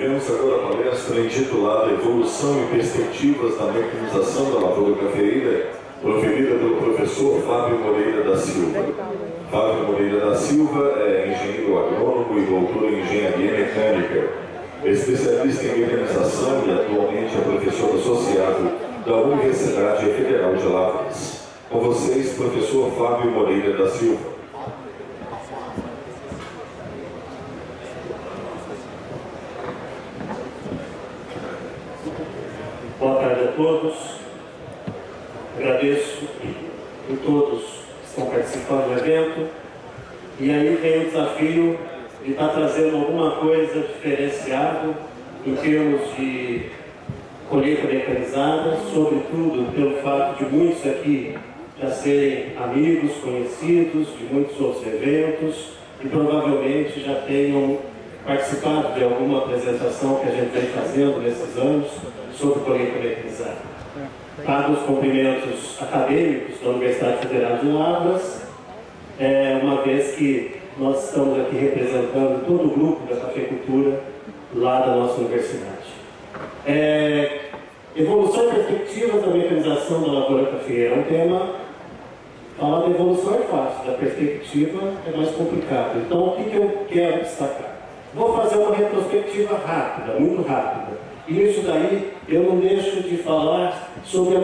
Ouviremos agora a palestra intitulada Evolução e Perspectivas da Mecanização da Lavoura Cafeeira, proferida pelo professor Fábio Moreira da Silva. Fábio Moreira da Silva é engenheiro agrônomo e doutor em engenharia mecânica, especialista em mecanização e atualmente é professor associado da Universidade Federal de Lavras. Com vocês, professor Fábio Moreira da Silva. Boa tarde a todos. Agradeço por todos que estão participando do evento. E aí vem o desafio de estar trazendo alguma coisa diferenciada em termos de colheita mecanizada, sobretudo pelo fato de muitos aqui já serem amigos, conhecidos de muitos outros eventos e provavelmente já tenham participado de alguma apresentação que a gente vem fazendo nesses anos sobre colheita mecanizada. Trago os cumprimentos acadêmicos da Universidade Federal de Lavras, uma vez que nós estamos aqui representando todo o grupo da cafeicultura lá da nossa universidade. Evolução e perspectivas da mecanização da lavoura cafeeira é um tema. Falar da evolução é fácil, da perspectiva é mais complicado. Então, o que eu quero destacar? Vou fazer uma retrospectiva rápida, muito rápida. E nisso daí, eu não deixo de falar sobre a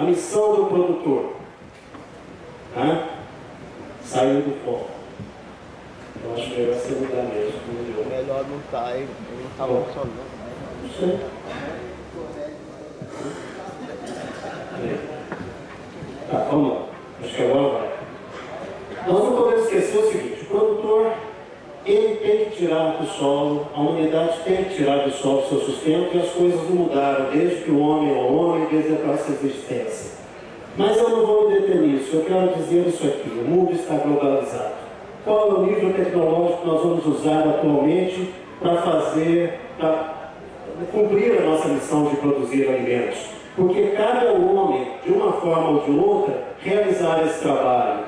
missão do produtor. Saiu do foco. Eu acho melhor você mudar mesmo. Melhor não tá, ele não tá funcionando. Não sei. Tá, vamos lá. Acho que agora vai. Nós não podemos esquecer o seguinte: o produtor, ele tem que tirar do solo, a humanidade tem que tirar do solo o seu sustento, e as coisas não mudaram desde que o homem é homem, desde a nossa existência. Mas eu não vou me deter nisso, eu quero dizer isso aqui: o mundo está globalizado. Qual é o nível tecnológico que nós vamos usar atualmente para cumprir a nossa missão de produzir alimentos? Porque cabe ao homem, de uma forma ou de outra, realizar esse trabalho.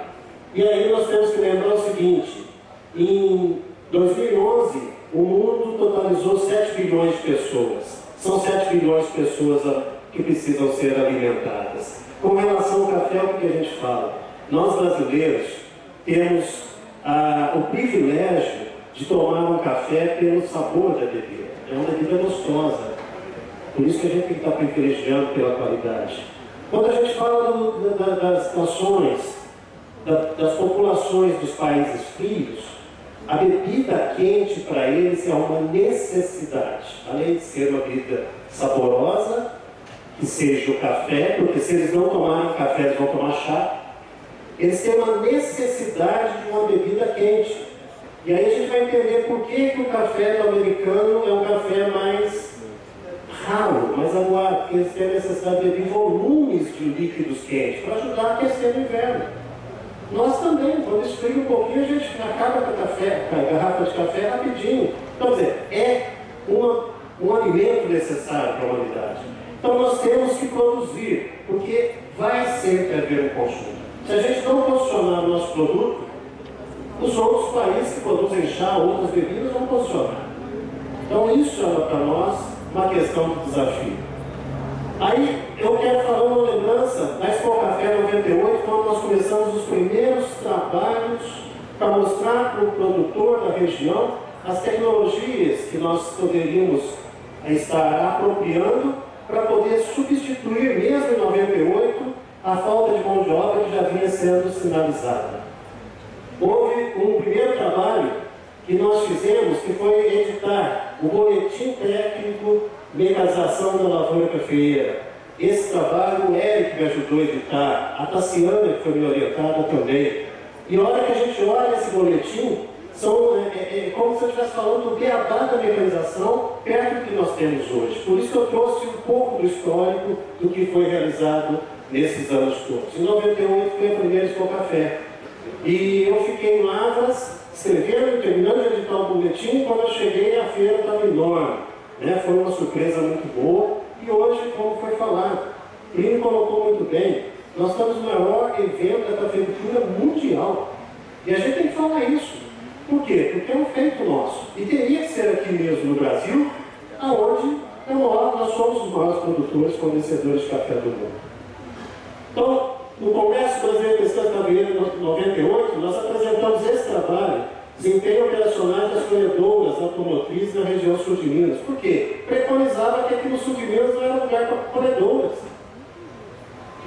E aí nós temos que lembrar o seguinte: em 2011, o mundo totalizou 7 bilhões de pessoas. São 7 bilhões de pessoas que precisam ser alimentadas. Com relação ao café, o que a gente fala? Nós brasileiros temos o privilégio de tomar um café pelo sabor da bebida. É uma bebida gostosa. Por isso que a gente tem que estar privilegiando pela qualidade. Quando a gente fala das nações, das populações dos países frios, a bebida quente para eles é uma necessidade. Além de ser uma bebida saborosa, que seja o café, porque se eles não tomarem café, eles vão tomar chá. Eles têm uma necessidade de uma bebida quente. E aí a gente vai entender por que o café do americano é um café mais raro, mais aguado, porque eles têm a necessidade de beber volumes de líquidos quentes para ajudar a aquecer no inverno. Nós também, quando esfria um pouquinho, a gente acaba com a garrafa de café rapidinho. Então, quer dizer, é um alimento necessário para a humanidade. Então nós temos que produzir, porque vai sempre haver um consumo. Se a gente não posicionar o nosso produto, os outros países que produzem chá, outras bebidas, vão posicionar. Então isso é para nós uma questão de desafio. Aí eu quero falar uma lembrança da Expo Café 98, quando nós começamos os primeiros trabalhos para mostrar para o produtor da região as tecnologias que nós poderíamos estar apropriando para poder substituir, mesmo em 98, a falta de mão de obra que já vinha sendo sinalizada. Houve um primeiro trabalho que nós fizemos, que foi editar o Boletim Técnico Mecanização da Lavoura Cafeeira. Esse trabalho o Eric me ajudou a editar, a Tassiana, que foi me orientada também. E a hora que a gente olha esse boletim, é como se eu estivesse falando do beabá da mecanização perto do que nós temos hoje. Por isso que eu trouxe um pouco do histórico do que foi realizado nesses anos todos. Em 98 foi a primeira Expo Café. E eu fiquei em Lavras, escrevendo e terminando de editar o boletim. Quando eu cheguei, a feira estava enorme. Foi uma surpresa muito boa. E hoje, como foi falado, Plínio colocou muito bem, nós estamos no maior evento da cafeicultura mundial. E a gente tem que falar isso. Por quê? Porque é um feito nosso. E teria que ser aqui mesmo no Brasil, aonde nós somos os maiores produtores, fornecedores de café do mundo. Então, no Congresso Brasileiro de Pesquisa Cafeeira de 98, nós apresentamos esse trabalho, desempenho operacional das colhedoras automotrizes na região sul de Minas. Por quê? Preconizava que aqui no sul de Minas não era lugar para colhedoras.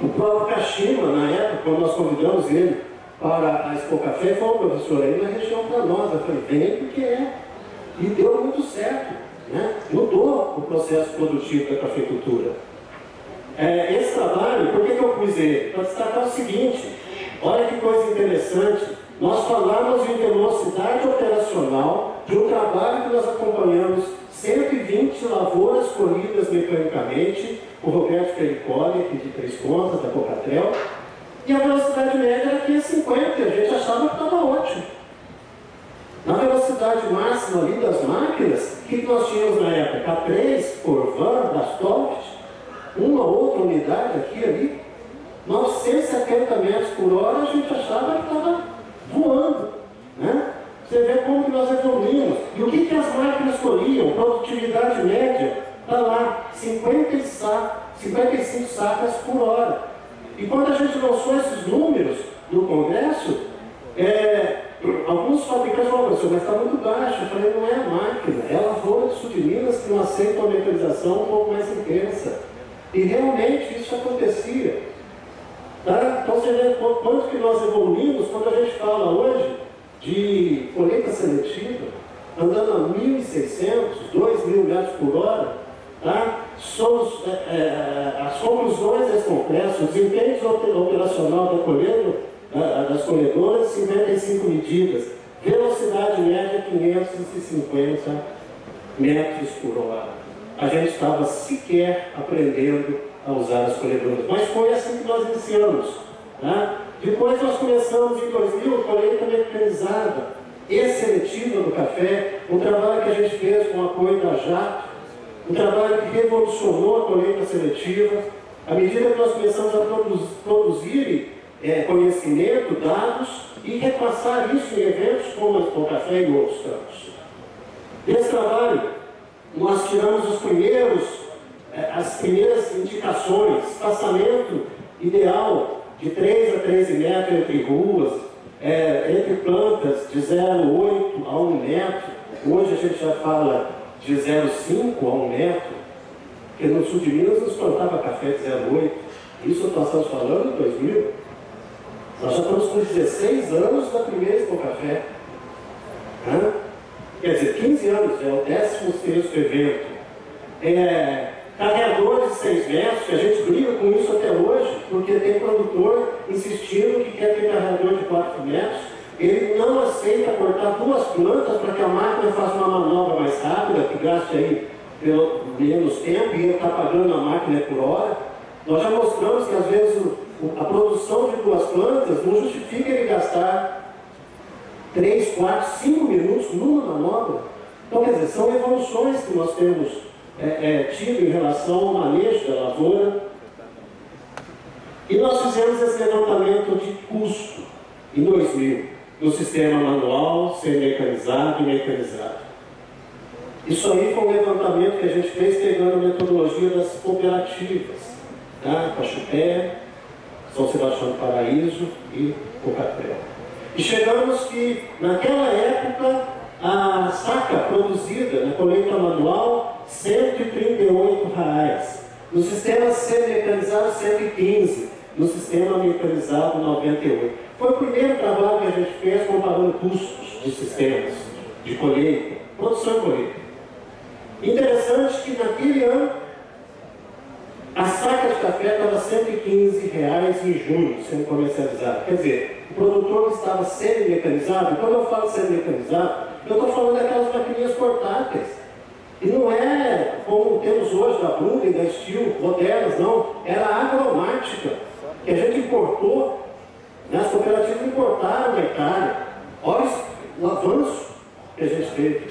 O próprio Kashima, na época, quando nós convidamos ele para a Expo Café, falou: professor, aí na região para nós. Eu falei: vem, porque é. E deu muito certo, né? Mudou o processo produtivo da cafeicultura. Esse trabalho, por que eu pus ele? Para destacar o seguinte: olha que coisa interessante, nós falamos de velocidade operacional de um trabalho que nós acompanhamos 120 lavouras colhidas mecanicamente, o Roberto Fericoli, aqui de Três Pontas, da Cocatrel, e a velocidade média era 550, a gente achava que estava ótimo. Na velocidade máxima ali das máquinas, o que nós tínhamos na época? K3, Corvan, Brastovich, uma outra unidade aqui e ali, 970 metros por hora, a gente achava que estava voando, né? Você vê como que nós evoluímos. E o que as máquinas colhiam? Produtividade média está lá, 55 sacas por hora. E quando a gente lançou esses números no Congresso, alguns fabricantes falaram: mas está muito baixo. Eu falei: não é a máquina, é a lavoura do sul de Minas que não aceita uma mecanização um pouco mais intensa. E realmente isso acontecia. Tá? Então você vê quanto que nós evoluímos quando a gente fala hoje de colheita seletiva, andando a 1.600, 2.000 metros por hora. Tá? As conclusões desse congresso, o desempenho operacional das colhedoras, 55 medidas, velocidade média 550 metros por hora. A gente estava sequer aprendendo a usar as colhedoras, mas foi assim que nós iniciamos. Tá? Depois nós começamos em 2000 a colheita mecanizada e seletiva do café, um trabalho que a gente fez com o apoio da Jato, um trabalho que revolucionou a colheita seletiva. À medida que nós começamos a produzir conhecimento, dados e repassar isso em eventos como a Expo Café e outros tantos. Desse trabalho, nós tiramos as primeiras indicações, espaçamento ideal de 3 a 13 metros entre ruas, entre plantas de 0,8 a 1 metro. Hoje a gente já fala de 0,5 a 1 metro, porque no sul de Minas nos plantava café de 0,8. Isso nós estamos falando em 2000. Nós já estamos com 16 anos da primeira Expo Café. Quer dizer, 15 anos, é o 16º evento. Carregadores de 6 metros, que a gente briga com isso até hoje, porque tem produtor insistindo que quer ter carregador de 4 metros. Ele não aceita cortar 2 plantas para que a máquina faça uma manobra mais rápida, que gaste aí pelo menos tempo, e ele está pagando a máquina por hora. Nós já mostramos que às vezes a produção de 2 plantas não justifica ele gastar 3, 4, 5 minutos numa manobra. Então, quer dizer, são evoluções que nós temos tido em relação ao manejo da lavoura. E nós fizemos esse levantamento de custo em 2000, no sistema manual, semi-mecanizado e mecanizado. Isso aí foi um levantamento que a gente fez pegando a metodologia das cooperativas, tá? Pachupé, São Sebastião do Paraíso e Cocatrel. E chegamos que, naquela época, a saca produzida na colheita manual, R$ 138. No sistema semi-mecanizado, 115. No sistema mecanizado, 98. Foi o primeiro trabalho que a gente fez comparando custos de sistemas de colheita, produção e colheita. Interessante que naquele ano, a saca de café estava R$ 115 em junho, sendo comercializada. Quer dizer, o produtor que estava semi-mecanizado, quando eu falo semi-mecanizado, eu estou falando daquelas maquininhas portáteis. E não é como temos hoje da Bruna e da Steel, modernas, não. Era agromática, que a gente importou, né? As cooperativas importaram da Itália. Olha o avanço que a gente teve.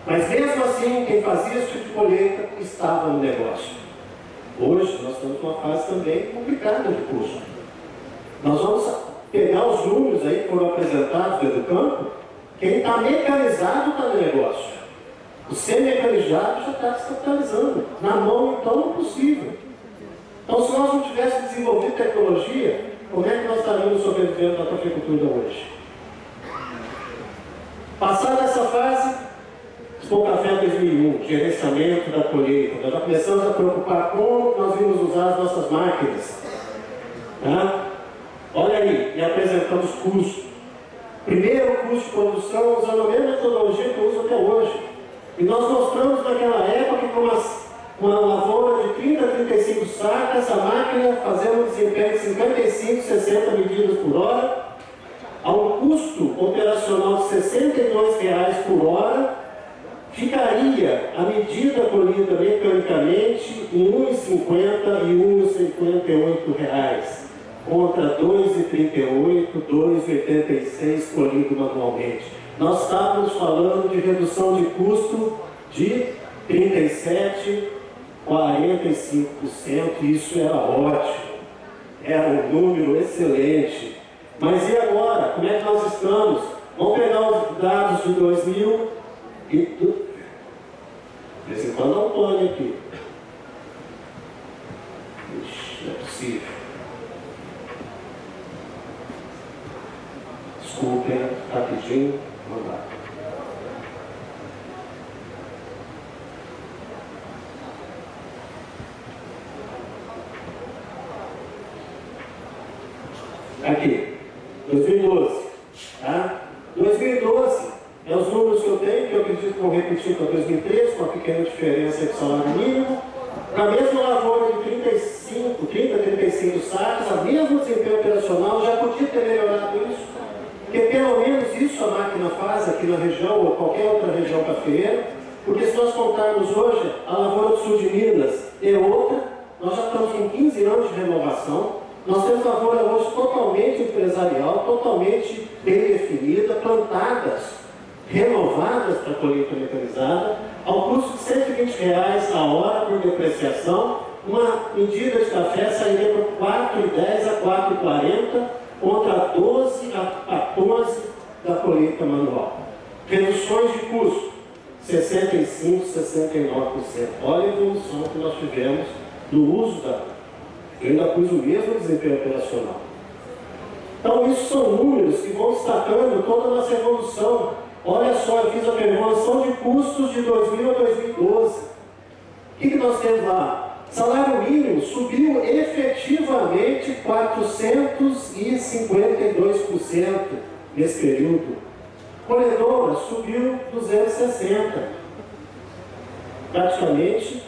Mas mesmo assim, quem fazia esse tipo de colheita estava no negócio. Hoje, nós estamos numa fase também complicada de custo. Nós vamos pegar os números aí que foram apresentados do Educampo, Quem está mecanizado está no negócio. O semi-mecanizado já está descapitalizando. Na mão, então, não é possível. Então, se nós não tivéssemos desenvolvido tecnologia, como é que nós estaríamos sobrevivendo na cafeicultura hoje? Passada essa fase, Expo Café 2001, gerenciamento da colheita. Nós já começamos a preocupar como nós vamos usar as nossas máquinas. Tá? Olha aí, e apresentamos custo. Primeiro custo de produção usando a mesma metodologia que eu uso até hoje. E nós mostramos naquela época que com uma lavoura de 30 a 35 sacas, a máquina fazendo um desempenho de 55, 60 medidas por hora, a um custo operacional de R$ 62,00 por hora, ficaria a medida colhida mecanicamente em R$ 1,50 e R$ 1,58, contra R$ 2,38, R$ 2,86 colhido manualmente. Nós estávamos falando de redução de custo de 37%, 45%, isso era ótimo, era um número excelente. Mas e agora? Como é que nós estamos? Vamos pegar os dados de 2000 e... De vez em quando dá um pane aqui. Ixi, não é possível. Desculpem, rapidinho, vamos lá. Aqui, 2012, tá? 2012 é os números que eu tenho, que eu acredito que vão repetir para 2013, com a pequena diferença de salário mínimo. Para a mesma lavoura de 30 a 35 sacos, a mesmo desempenho operacional, já podia ter melhorado isso, porque pelo menos isso a máquina faz aqui na região, ou qualquer outra região cafeeira, porque se nós contarmos hoje, a lavoura do sul de Minas é outra, nós já estamos com 15 anos de renovação. Nós temos lavoura hoje totalmente empresarial, totalmente bem definida, plantadas, renovadas para a colheita mecanizada, ao custo de R$ 120,00 a hora por depreciação. Uma medida de café sairia para R$ 4,10 a R$ 4,40, contra 12 a 14 da colheita manual. Reduções de custo, 65%, 69%. Olha a evolução que nós tivemos no uso da... Eu ainda pus o mesmo desempenho operacional. Então, isso são números que vão destacando toda a nossa evolução. Olha só, eu fiz a evolução de custos de 2000 a 2012. O que nós temos lá? Salário mínimo subiu efetivamente 452% nesse período. Colhedora subiu 260%. Praticamente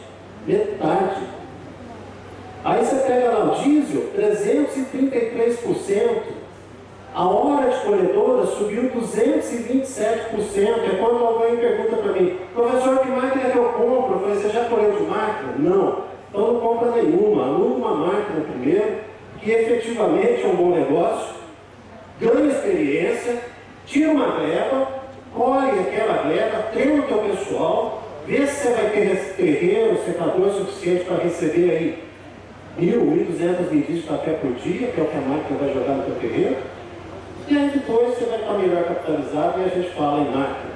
metade. Aí você pega lá o diesel, 333%. A hora de colhedora subiu 227%. É quando alguém pergunta para mim, professor, que máquina que eu compro? Eu falei, você já colheu de máquina? Não. Então não compra nenhuma. Aluga uma máquina primeiro, que efetivamente é um bom negócio, ganha experiência, tira uma gleba, colhe aquela gleba, treina o teu pessoal, vê se você vai ter terreno, secador suficiente para receber aí 1.200 medidas de café por dia, que é o que a máquina vai jogar no teu terreno. E aí depois você vai estar melhor capitalizado e a gente fala em máquina.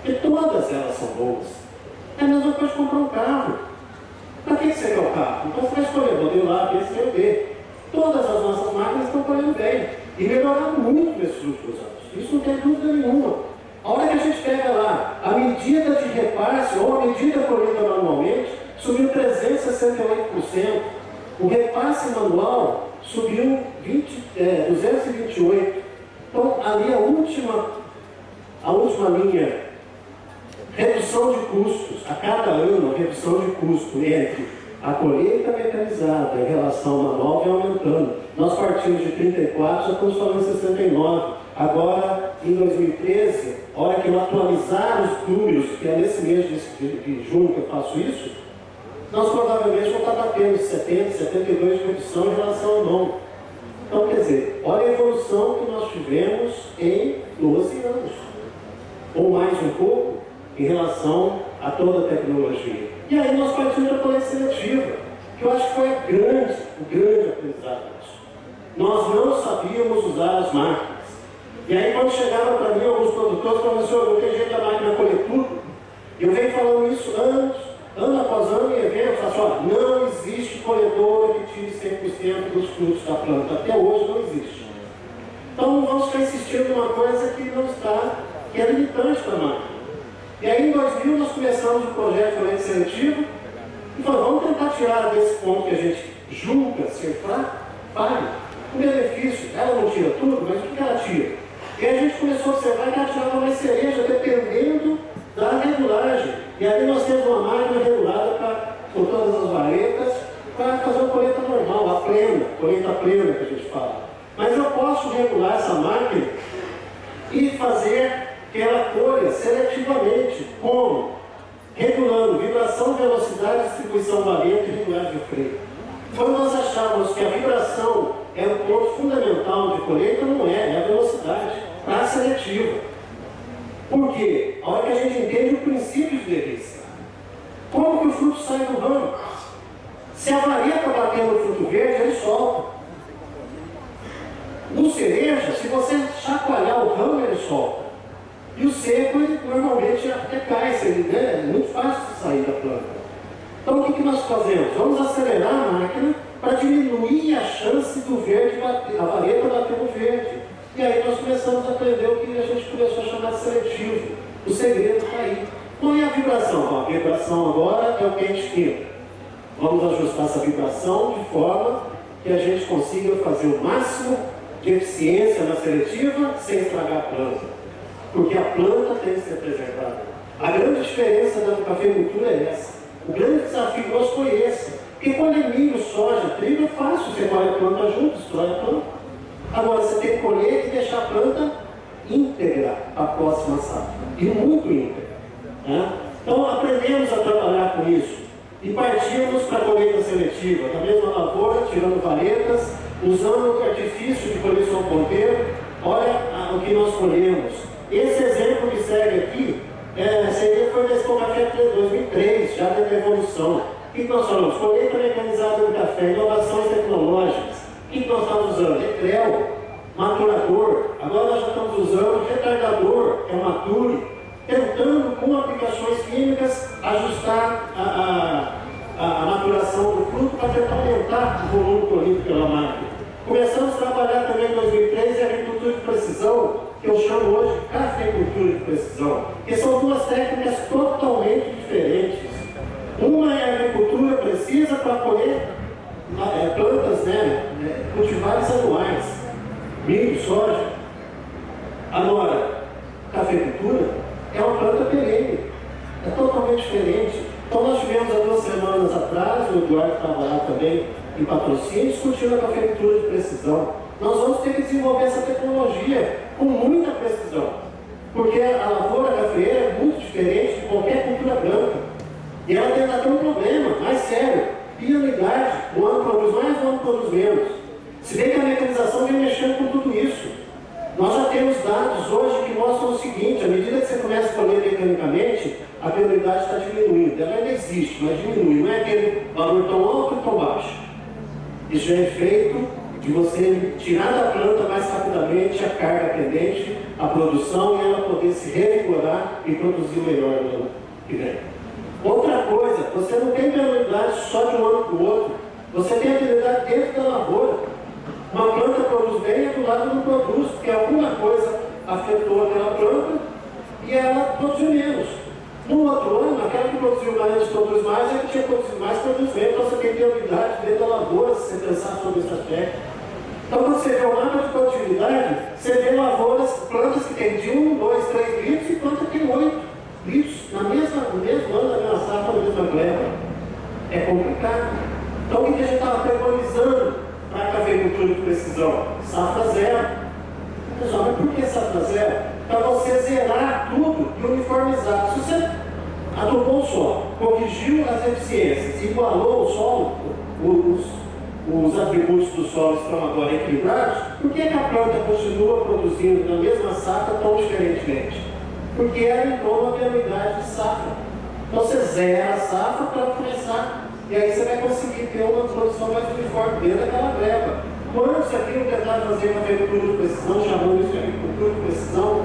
Porque todas elas são boas. É a mesma coisa de comprar um carro. Para que você quer o carro? Então você vai escolher o modelo A, B, C ou D. Todas as nossas máquinas estão colhendo bem. E melhoraram muito nesses últimos anos. Isso não tem dúvida nenhuma. A hora que a gente pega lá, a medida de repasse ou a medida colhida manualmente subiu 368%. O repasse manual subiu 228%. Então, ali a última linha, redução de custos. A cada ano, a redução de custo entre a colheita mecanizada em relação ao manual vem aumentando. Nós partimos de 34, já estamos falando de 69. Agora, em 2013, a hora que eu atualizar os números, que é nesse mês de junho que eu faço isso, nós provavelmente vamos estar batendo 70, 72 de redução em relação ao novo. Então, quer dizer, olha a evolução que nós tivemos em 12 anos, ou mais um pouco, em relação a toda a tecnologia. E aí nós partimos da colheita seletiva, que eu acho que foi o grande aprendizado disso. Nós não sabíamos usar as máquinas. E aí quando chegaram para mim alguns produtores, falaram assim, não tem jeito da máquina colher tudo. Eu venho falando isso ano após ano em eventos, assim, ó, não existe colhedora que tire 100% dos frutos da planta. Até hoje não existe. Então não vamos ficar insistindo numa coisa que não está, que é limitante para a máquina. E aí em 2000 nós começamos o projeto de colheita seletiva e falamos, vamos tentar tirar desse ponto que a gente julga ser falho, o benefício. Ela não tira tudo, mas o que ela tira? E aí a gente começou a observar que ela tirava mais cereja dependendo da regulagem. E aí nós temos uma máquina regulada com todas as varetas para fazer uma colheita normal, a plena, colheita plena que a gente fala. Mas eu posso regular essa máquina e fazer que ela colha seletivamente. Como? Regulando vibração, velocidade, distribuição vareta e regulagem de freio. Quando nós achávamos que a vibração era o ponto fundamental de colheita, não é a velocidade, para seletiva. Por quê? A hora que a gente entende o princípio de delícia. Como que o fruto sai do ramo? Se a vareta bater no fruto verde, ele solta. No cereja, se você chacoalhar o ramo, ele solta. E o seco, ele normalmente até cai, é muito fácil de sair da planta. Então o que nós fazemos? Vamos acelerar a máquina para diminuir a chance do verde bater, a vareta bater no verde. E aí nós começamos a aprender o que a gente começou a chamar de seletivo. O segredo está aí. Qual é a vibração? Bom, a vibração agora é o quente-quente. Vamos ajustar essa vibração de forma que a gente consiga fazer o máximo de eficiência na seletiva sem estragar a planta. Porque a planta tem que ser preservada. A grande diferença da cafeicultura é essa. O grande desafio nosso foi esse. Porque quando é milho, soja, trigo, é fácil. Você colhe a planta junto, destrói a planta. Agora você tem que colher e deixar a planta íntegra para a próxima safra. E muito íntegra. Né? Então aprendemos a trabalhar com isso. E partimos para a colheita seletiva. Da mesma lavoura, tirando varetas, usando o artifício de coleção ponteiro. Olha o que nós colhemos. Esse exemplo que segue aqui foi da Expo Café 2003, já da evolução. O que nós falamos? Colheita mecanizada do café, inovações tecnológicas. O que nós estamos usando? Etrel, maturador. Agora nós já estamos usando retardador, que é mature, tentando, com aplicações químicas, ajustar a maturação do fruto para tentar aumentar o volume colhido pela máquina. Começamos a trabalhar também em 2003 em agricultura de precisão, que eu chamo hoje de cafeicultura de precisão, que são duas técnicas totalmente diferentes. Uma é a agricultura precisa para colher plantas, cultivares anuais, milho, soja. Agora, cafeicultura é uma planta perene, é totalmente diferente. Então nós tivemos há 2 semanas atrás, o Eduardo estava lá também em patrocínio, discutindo a cafeicultura de precisão. Nós vamos ter que desenvolver essa tecnologia com muita precisão, porque a lavoura cafeeira é muito diferente de qualquer cultura branca. E ela tenta ter um problema mais sério, pianidade, um ano produz mais, um ano produz menos. Se bem que a mecanização vem mexendo com tudo isso. Nós já temos dados hoje que mostram o seguinte: à medida que você começa a colher mecanicamente, a pianidade está diminuindo. Ela ainda existe, mas diminui, não é aquele valor tão alto e tão baixo. Isso é efeito de você tirar da planta mais rapidamente a carga pendente, a produção, e ela poder se revigorar e produzir melhor no ano que vem. Outra coisa, você não tem habilidade só de um ano para o outro, você tem habilidade dentro da lavoura. Uma planta produz bem e do lado não produz, porque alguma coisa afetou aquela planta e ela produziu menos. No outro ano, aquela que produziu mais produz mais, a que tinha produzido mais produz menos. Então você tem que ter habilidade dentro da lavoura, se você pensar sobre essa técnica. Então quando você vê o mapa de produtividade, você vê lavouras, plantas que tem de 1, 2, 3 litros e planta que tem 8 litros no mesmo ano, na mesma safra, na mesma gleba. É complicado. Então o que a gente estava preconizando para a cafeicultura de precisão? Safra zero. Pessoal, mas por que safra zero? Para você zerar tudo e uniformizar. Se você adubou o solo, corrigiu as deficiências, igualou o solo, os atributos do solo estão agora equilibrados, por que a planta continua produzindo na mesma safra tão diferentemente? Porque ela entrou numa pianidade de safra. Então você zera a safra para começar, e aí você vai conseguir ter uma produção mais uniforme dentro daquela gleba. Quantos aqui não tentaram fazer cafeicultura de precisão, chamando isso de agricultura de precisão,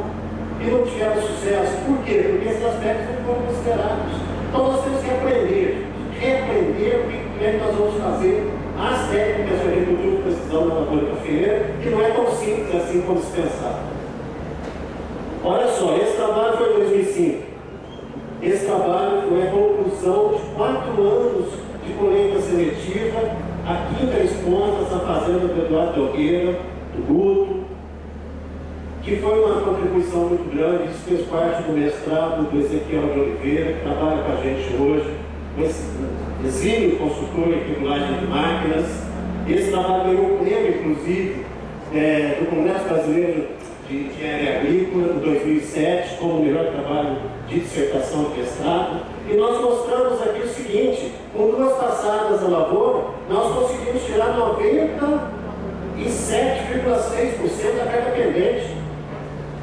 e não tiveram sucesso? Por quê? Porque esses aspectos não foram considerados. Então nós temos que aprender, reaprender o que é que nós vamos fazer, as técnicas de agricultura de precisão na lavoura cafeeira, que não é tão simples assim como se pensava. Olha só, esse trabalho foi em 2005. Esse trabalho foi a conclusão de 4 anos de colheita seletiva aqui em Três Pontas, na fazenda do Eduardo Nogueira, do Guto, que foi uma contribuição muito grande. Isso fez parte do mestrado do Ezequiel de Oliveira, que trabalha com a gente hoje, esse exímio consultor em regulagem de máquinas. Esse trabalho ganhou um prêmio, inclusive, do Congresso Brasileiro de Engenharia Agrícola, em 2007, como o melhor trabalho de dissertação de mestrado. E nós mostramos aqui o seguinte: com 2 passadas na lavoura, nós conseguimos tirar 97,6% da carga pendente.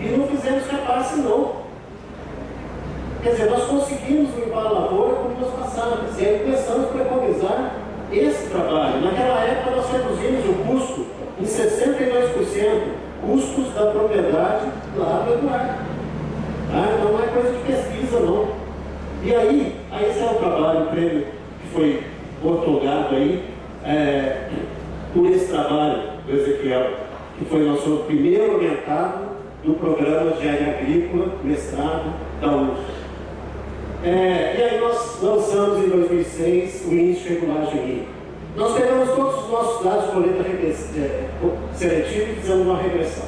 E não fizemos repasse, não. Quer dizer, nós conseguimos limpar a lavoura com 2 passadas. E aí começamos a preconizar esse trabalho. Naquela época nós reduzimos o custo em 62%, custos da propriedade lá do Eduardo. Tá? Então não é coisa de pesquisa, não. E aí esse é o trabalho, o prêmio que foi otorgado aí por esse trabalho do Ezequiel, que foi nosso primeiro orientado do programa de Engenharia Agrícola, mestrado da UF. E aí nós lançamos em 2006 o índice de regulagem RI. Nós pegamos todos os nossos dados de colheita seletiva e fizemos uma regressão.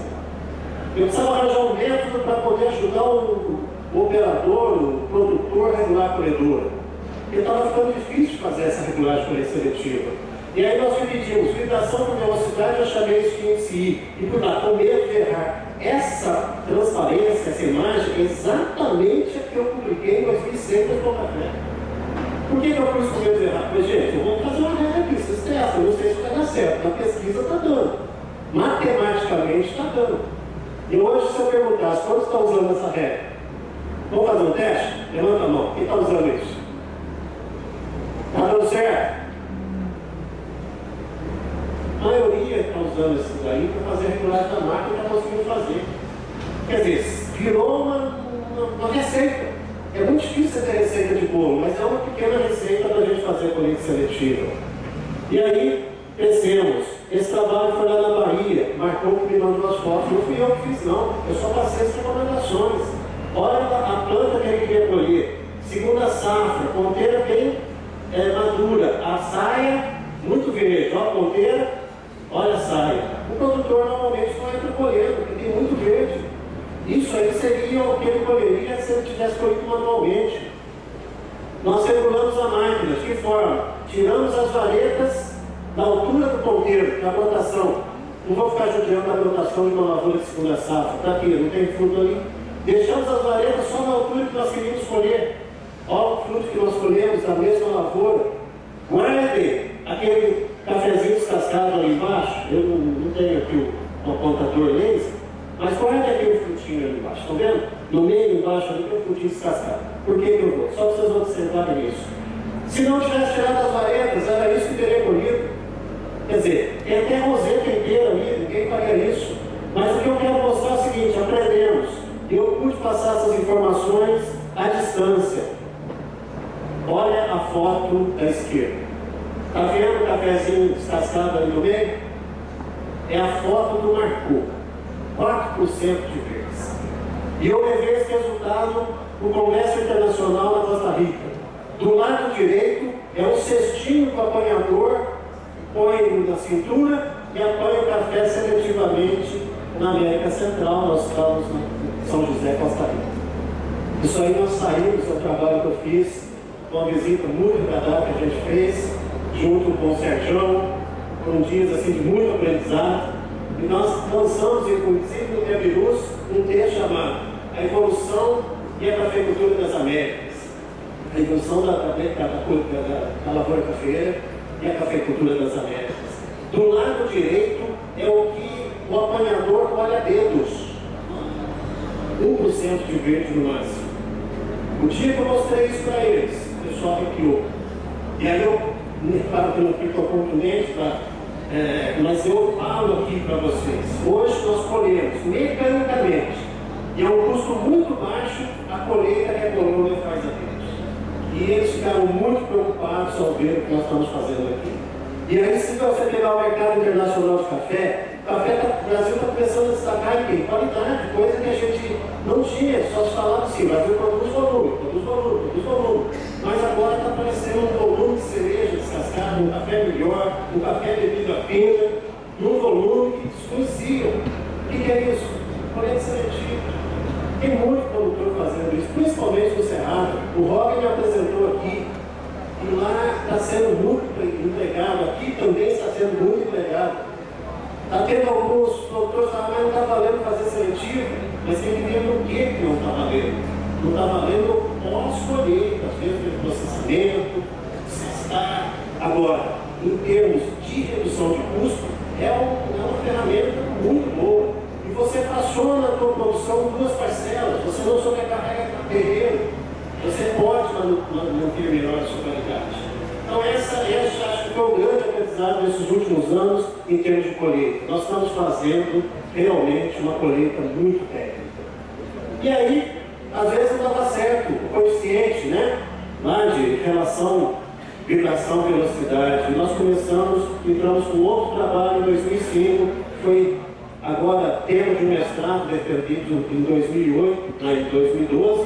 Eu precisava arranjar um método para poder ajudar o operador, o produtor a regular a colhedora. Porque estava ficando difícil fazer essa regulagem de colheita seletiva. E aí nós dividimos vibração por velocidade, eu chamei isso de índice I. E por lá, com medo de errar. Essa transparência, essa imagem, é exatamente a que eu publiquei em 2006 no Café. Por que eu pus com medo de errar? Porque, gente, eu vou fazer uma regra aqui, vocês testam, eu não sei se vai dar certo. Na pesquisa está dando. Matematicamente está dando. E hoje, se eu perguntasse quantos estão usando essa regra, vamos fazer um teste? Levanta a mão. Quem está usando isso? Está dando certo? A maioria está usando isso daí para fazer a regulagem da máquina e está conseguindo fazer. Quer dizer, virou uma receita. É muito difícil você ter receita de bolo, mas é uma pequena receita para a gente fazer a colheita seletiva. E aí, pensemos, esse trabalho foi lá na Bahia, marcou que me mandou as fotos, não fui eu que fiz não, eu só passei as recomendações. Olha a planta que ele queria colher, segunda safra, ponteira bem madura, a saia muito verde, olha a ponteira, olha a saia. O produtor normalmente não entra colhendo, porque tem muito verde. Isso aí seria o que ele colheria se ele tivesse colhido manualmente. Nós regulamos a máquina, de que forma? Tiramos as varetas da altura do ponteiro, da plantação. Não vou ficar judiando a plantação de uma lavoura de segunda safra. Para quê? Não tem fruto ali. Deixamos as varetas só na altura que nós queríamos colher. Olha o fruto que nós colhemos da mesma lavoura. Guarde aquele cafezinho descascado ali embaixo. Eu não tenho aqui o apontador laser, mas guarde aquele frutinho ali embaixo. Estão vendo? No meio embaixo ali tem um frutinho descascado. Por que eu vou? Só para vocês observarem isso. Se não tivesse tirado as varetas, era isso que teria colhido. Quer dizer, tem até roseta inteira ali, ninguém faria isso. Mas o que eu quero mostrar é o seguinte: aprendemos. Eu pude passar essas informações à distância. Olha a foto da esquerda. Está vendo o cafezinho descascado ali no meio? É a foto do Marcou. 4% de verdes. E eu levei esse resultado no Congresso Internacional na Costa Rica. Do lado direito é um cestinho que o apanhador põe na cintura e apanha o café seletivamente na América Central. Nós estamos em São José, Costa Rica. Isso aí nós saímos, é um trabalho que eu fiz, uma visita muito agradável que a gente fez, junto com o Serjão, com dias assim, de muito aprendizado. E nós lançamos, inclusive no Nebirus, um texto chamado A Evolução e a Cafeicultura das Américas. A evolução da lavoura cafeeira e a cafeicultura das Américas. Do lado direito é o que o apanhador colhe a dedos. 1% de verde no máximo. O dia que eu mostrei isso para eles, o pessoal arrepiou. E aí eu, para que não fique oportunamente, para mas eu falo aqui para vocês, hoje nós colhemos mecanicamente, e é um custo muito baixo a colheita que a colônia faz aqui. E eles ficaram muito preocupados ao ver o que nós estamos fazendo aqui. E aí, se você pegar o mercado internacional de café, o Brasil está começando a destacar em qualidade, coisa que a gente não tinha, só se falava assim, o Brasil produz volume, produz volume, produz volume. Mas agora está aparecendo um volume de cereja descascada, um café melhor, um café bebido apenas, num volume que desconheciam. O que é isso? Colheita seletiva. Tem muito produtor fazendo isso, principalmente no Cerrado. O Robin me apresentou aqui, e lá está sendo muito empregado, aqui também está sendo muito empregado. Está tendo alguns produtores que falam, mas não está valendo fazer seletivo, mas tem que ver no que não está valendo. Não está valendo pós-colheita, às vezes de processamento, descascar. Agora, em termos de redução de custo, é uma ferramenta muito boa. E você fraciona a sua produção em duas parcelas, você não sobrecarrega o terreno, você pode manter melhor a sua qualidade. Então essa acho que foi um grande aprendizado nesses últimos anos em termos de colheita. Nós estamos fazendo realmente uma colheita muito técnica. E aí, às vezes não dava certo o coeficiente, né? Lá de relação, vibração, velocidade. E nós entramos com outro trabalho em 2005, foi agora tema de um mestrado defendido em 2008, em 2012,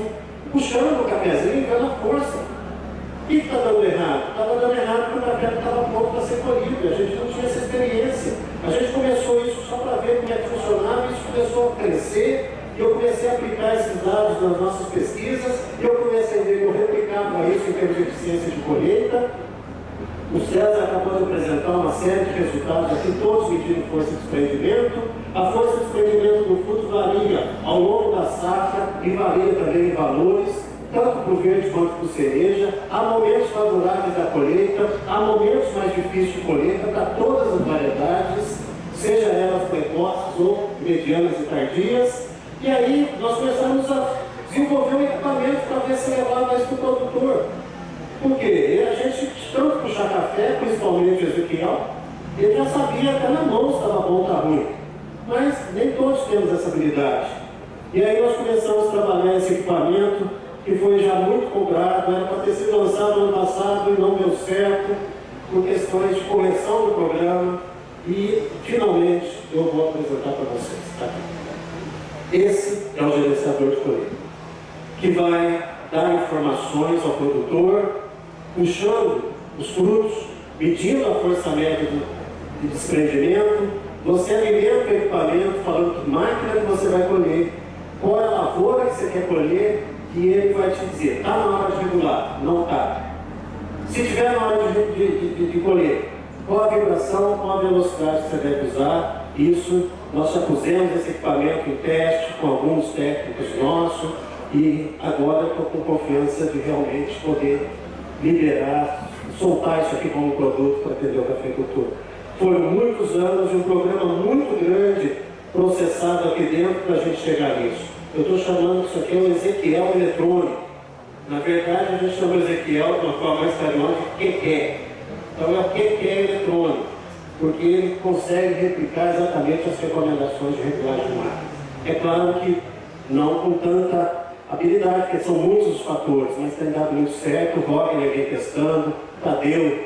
puxando o cafezinho pela força. O que está dando errado? Estava dando errado porque o café não estava pronto para ser colhido. A gente não tinha essa experiência. A gente começou isso só para ver como é que funcionava, isso começou a crescer, e eu comecei a aplicar esses dados nas nossas pesquisas, e eu comecei a ver que eu replicava isso em termos de eficiência de colheita. O César acabou de apresentar uma série de resultados aqui, todos medindo força de desprendimento. A força de desprendimento do fruto varia ao longo da safra e varia também em valores, tanto para o verde quanto para o cereja. Há momentos favoráveis da colheita, há momentos mais difíceis de colheita para todas as variedades, seja elas precoces ou medianas e tardias. E aí nós começamos a desenvolver um equipamento para ver se levava isso para o produtor. Porque a gente, tanto puxar café, principalmente o Ezequiel, ele já sabia até na mão se estava bom ou estava ruim. Mas nem todos temos essa habilidade. E aí nós começamos a trabalhar esse equipamento, que foi já muito cobrado, era para ter sido lançado ano passado e não deu certo, por questões de correção do programa, e finalmente eu vou apresentar para vocês. Tá? Esse é o gerenciador de colheita, que vai dar informações ao produtor, puxando os frutos, medindo a força média de desprendimento. Você alimenta o equipamento falando que máquina que você vai colher, qual é a lavoura que você quer colher, e ele vai te dizer, está na hora de regular, não está. Se tiver na hora de colher, qual a vibração, qual a velocidade que você deve usar. Isso, nós já pusemos esse equipamento em teste com alguns técnicos nossos, e agora estou com confiança de realmente poder liberar, soltar isso aqui como produto para atender o cafeicultor. Foram muitos anos de um programa muito grande processado aqui dentro para a gente chegar nisso. Eu estou chamando isso aqui o Ezequiel eletrônico. Na verdade, a gente chama o Ezequiel de uma forma mais carinhosa de QQ. Então é o QQ eletrônico, porque ele consegue replicar exatamente as recomendações de regulagem de máquina. É claro que não com tanta habilidade, porque são muitos os fatores, mas tem dado muito certo. O Wagner vem testando, Tadeu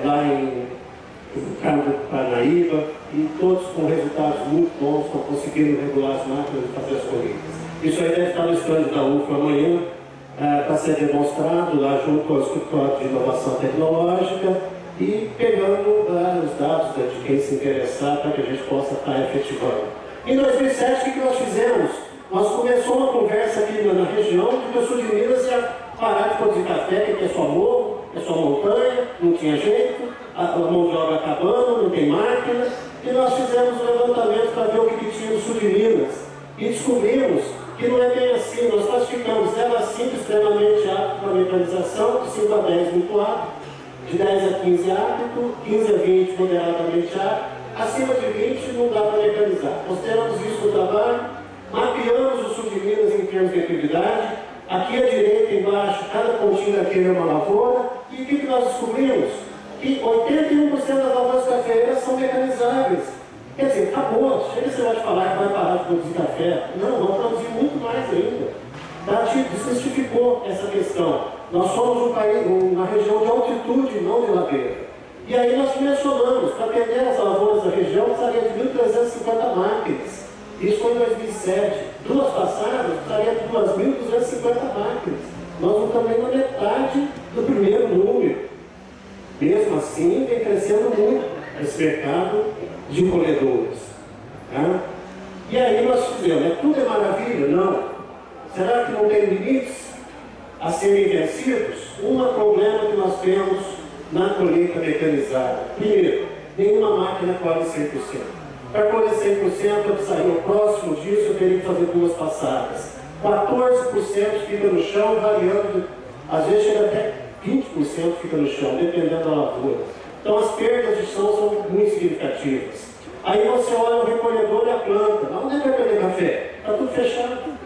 lá em Carmo do Parnaíba, e todos com resultados muito bons, estão conseguindo regular as máquinas e fazer as colheitas. Isso aí deve estar no stand da UFA amanhã, para ser demonstrado lá junto ao Escritório de Inovação Tecnológica, e pegando os dados de quem se interessar para que a gente possa estar efetivando. Em 2007, o que nós fizemos? Nós começamos uma conversa aqui na região de que o sul de Minas ia parar de produzir café, que é só morro, é só montanha, não tinha jeito, a mão de obra acabando, não tem máquina, e nós fizemos um levantamento para ver o que tinha no sul de Minas. E descobrimos que não é bem assim. Nós classificamos 0 a 5 extremamente apto para mecanização, de 5 a 10 muito apto, de 10 a 15 apto, 15 a 20 moderadamente apto, acima de 20 não dá para mecanizar. Consideramos isso no trabalho, mapeamos o sul de Minas em termos de atividade. Aqui à direita, embaixo, cada pontinho daqui é uma lavoura. E o que nós descobrimos? que 81% das lavouras cafeeiras são mecanizáveis. Quer dizer, acabou. Chega você vai falar que vai parar de produzir café. Não, vamos produzir muito mais ainda. Desmistificou essa questão. Nós somos um país, uma região de altitude, não de ladeira. E aí nós mencionamos, para atender as lavouras da região, precisaria de 1.350 máquinas. Isso foi em 2007. Duas passadas, precisaria de 2.250 máquinas. Nós não estamos nem na metade do primeiro número. Mesmo assim, vem crescendo muito esse mercado de colhedores. Tá? E aí nós fizemos, tudo é maravilha? Não. Será que não tem limites a serem vencidos? Um problema que nós temos na colheita mecanizada. Primeiro, nenhuma máquina colhe 100%. Para colher 100%, eu precisaria, próximo disso, eu teria que fazer duas passadas. 14% fica no chão, variando, às vezes chega até 20% fica no chão, dependendo da lavoura. Então as perdas de chão são muito significativas. Aí você olha o recolhedor e a planta. Onde é que vai colher café? Está tudo fechado.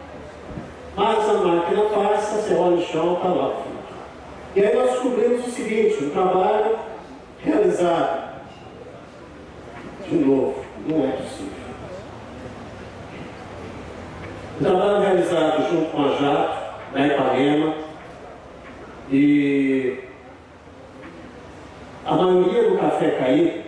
Mas a máquina passa, você olha o chão, está lá. E aí nós descobrimos o seguinte, um trabalho realizado. De novo, não é possível. Um trabalho realizado junto com a Jato, na Ipanema, e a maioria do café caído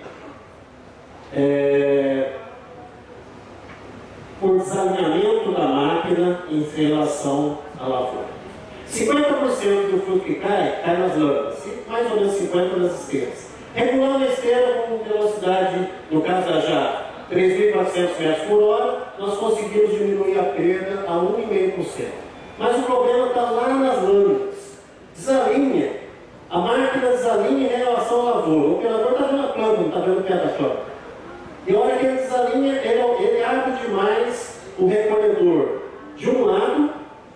por desalinhamento da máquina em relação à lavoura. 50% do fruto que cai nas lâminas, mais ou menos 50% nas esteiras. Regulando a esteira com velocidade, no caso da Jato, 3.400 metros por hora, nós conseguimos diminuir a perda a 1,5%. Mas o problema está lá nas lâminas. Desalinha. A máquina desalinha em relação à lavoura. O operador está vendo a planta, não está vendo o pé da planta. E a hora que ele desalinha, ele abre demais o recolhedor de um lado,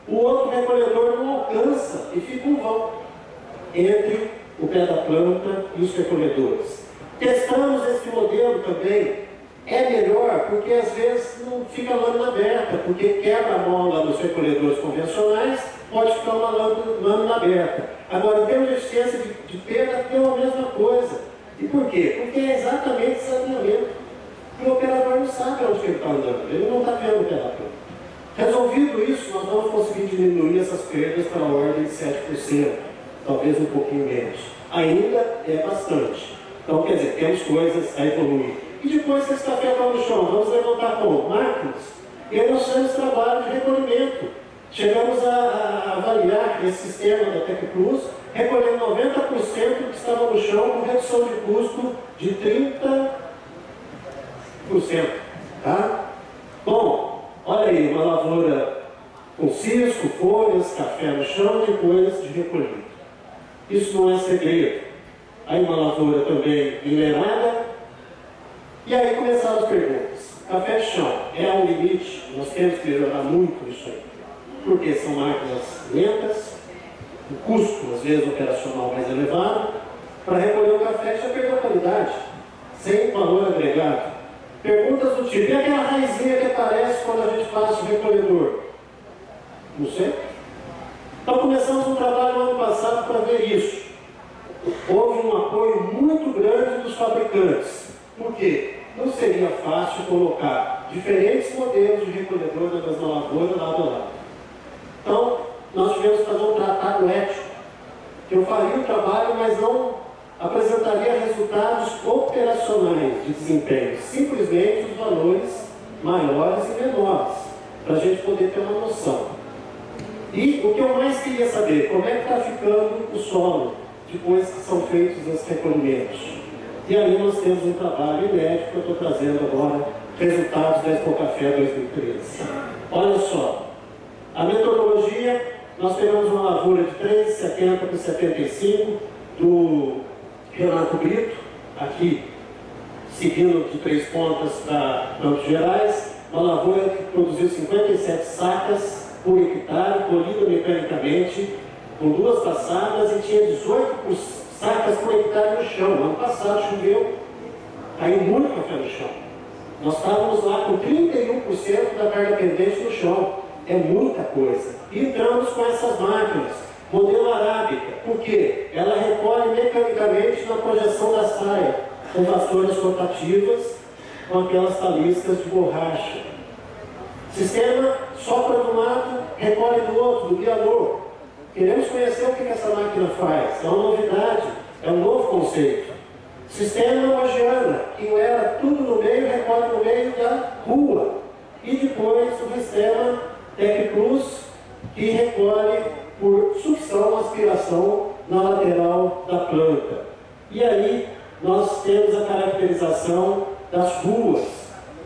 o outro recolhedor não alcança e fica um vão entre o pé da planta e os recolhedores. Testamos esse modelo também. É melhor porque às vezes não fica a lâmina aberta, porque quebra a mola dos recolhedores convencionais, pode ficar uma lâmina aberta. Agora, em termos de eficiência de perda, tem a mesma coisa. E por quê? Porque é exatamente esse alinhamento. E o operador não sabe onde ele está andando, ele não está vendo o pé da planta. Resolvido isso, nós vamos conseguir diminuir essas perdas para a ordem de 7%, talvez um pouquinho menos. Ainda é bastante. Então, quer dizer, temos coisas a evoluir. E depois que esse café está no chão, vamos levantar como? Máquinas. E aí nós fizemos trabalho de recolhimento. Chegamos a avaliar esse sistema da TecPlus, recolhendo 90% do que estava no chão, com redução de custo de 30%. Tá? Bom, olha aí, uma lavoura com cisco, folhas, café no chão e depois de recolhimento. Isso não é segredo. Aí uma lavoura também enlenada. E aí começaram as perguntas. Café de chão é um limite? Nós temos que melhorar muito isso aí. Porque são máquinas lentas, o custo, às vezes, operacional mais elevado. Para recolher o café já perdeu a qualidade, sem valor agregado. Perguntas do tipo, e aquela raizinha que aparece quando a gente passa o recolhedor? Não sei. Então começamos um trabalho no ano passado para ver isso. Houve um apoio muito grande dos fabricantes. Por quê? Não seria fácil colocar diferentes modelos de recolhedor da mesma lavoura lado a lado. Então, nós tivemos que fazer um tratado ético, que eu faria o trabalho, mas não apresentaria resultados operacionais de desempenho, simplesmente os valores maiores e menores, para a gente poder ter uma noção. E o que eu mais queria saber, como é que está ficando o solo, depois que são feitos esses recolhimentos. E aí nós temos um trabalho inédito que eu estou trazendo agora, resultados da Expo Café 2013. Olha só, a metodologia, nós pegamos uma lavoura de 3,70 por 75 do Renato Brito, aqui seguindo de Três Pontas para Campos Gerais, uma lavoura que produziu 57 sacas por hectare, colhida mecanicamente, com duas passadas e tinha 18 sacas por hectare no chão. Ano passado choveu, caiu muito café no chão. Nós estávamos lá com 31% da carga pendente no chão. É muita coisa. E entramos com essas máquinas. Modelo arábica, porque ela recolhe mecanicamente na projeção da saia, com vassouras rotativas, com aquelas taliscas de borracha. Sistema sopra de um lado, recolhe do outro, do guiador. Queremos conhecer o que essa máquina faz. É uma novidade, é um novo conceito. Sistema Mogiana, que era tudo no meio, recolhe no meio da rua. E depois o sistema Tec Plus, que recolhe por sucção, aspiração na lateral da planta. E aí nós temos a caracterização das ruas.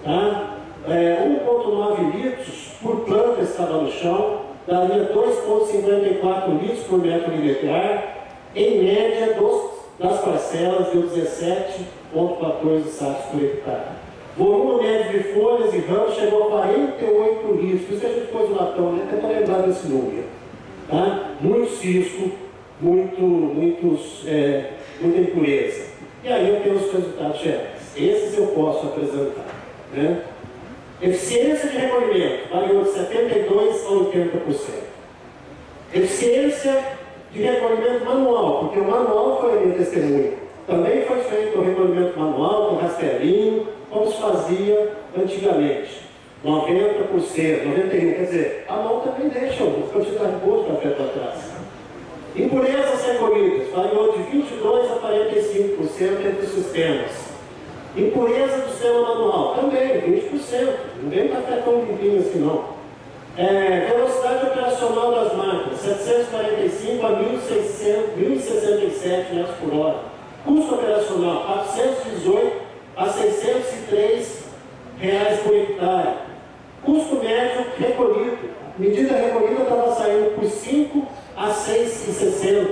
Tá? 1,9 litros por planta estava no chão, daria 2,54 litros por metro linear, em média das parcelas deu 17,14 sacos por hectare. Volume médio de folhas e ramos chegou a 48 litros, por isso que a gente pôs o latão, né? Até para lembrar desse número. Tá? Muito cisco, muita impureza. E aí eu tenho os resultados gerais. Esses eu posso apresentar. Né? Eficiência de recolhimento variou de 72% a 80%. Eficiência de recolhimento manual, porque o manual foi a minha testemunha. Também foi feito o recolhimento manual com rastelinho, como se fazia antigamente. 90%, 91%, quer dizer, a mão também deixa uma quantidade boa de café para trás. Impurezas recolhidas variou de 22% a 45% entre os sistemas. Impureza do sistema manual, também, 20%. Não vem café tão limpinho assim, não. Velocidade operacional das máquinas, 745 a 1.067 metros por hora. Custo operacional, 418 a 603 reais por hectare. Custo médio recolhido. Medida recolhida estava saindo por 5 a 6,60